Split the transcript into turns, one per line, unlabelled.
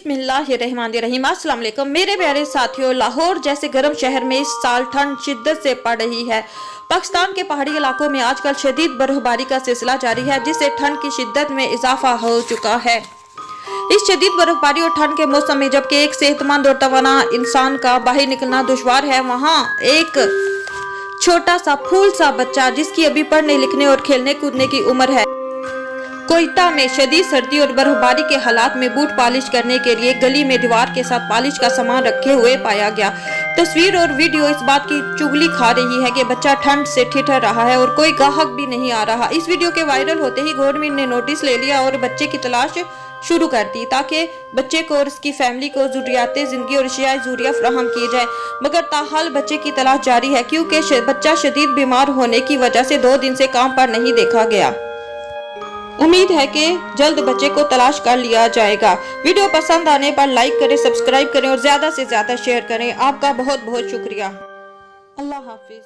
बिस्मिल्लाहिर्रहमानिर्रहीम। अस्सलाम वालेकुम मेरे प्यारे साथियों। लाहौर जैसे गर्म शहर में इस साल ठंड शिद्दत से पड़ रही है। पाकिस्तान के पहाड़ी इलाकों में आजकल शदीद बर्फबारी का सिलसिला जारी है, जिससे ठंड की शिद्दत में इजाफा हो चुका है। इस शदीद बर्फबारी और ठंड के मौसम में जबकि एक सेहतमंद और तवाना इंसान का बाहर निकलना दुश्वार है, वहाँ एक छोटा सा फूल सा बच्चा जिसकी अभी पढ़ने लिखने और खेलने कूदने की उम्र है, कोयटा में शदीद सर्दी और बर्फबारी के हालात में बूट पॉलिश करने के लिए गली में दीवार के साथ पॉलिश का सामान रखे हुए पाया गया। तस्वीर और वीडियो इस बात की चुगली खा रही है कि बच्चा ठंड से ठिठुर रहा है और कोई ग्राहक भी नहीं आ रहा। इस वीडियो के वायरल होते ही गवर्नमेंट ने नोटिस ले लिया और बच्चे की तलाश शुरू कर दी, ताकि बच्चे को और उसकी फैमिली को ज़रूरियात ज़िंदगी और अशियाए ज़रूरिया फराहम की जाए। मगर ताहाल बच्चे की तलाश जारी है, क्योंकि बच्चा शदीद बीमार होने की वजह से 2 दिन से काम पर नहीं देखा गया। उम्मीद है कि जल्द बच्चे को तलाश कर लिया जाएगा। वीडियो पसंद आने पर लाइक करें, सब्सक्राइब करें और ज़्यादा से ज़्यादा शेयर करें। आपका बहुत बहुत शुक्रिया। अल्लाह हाफिज।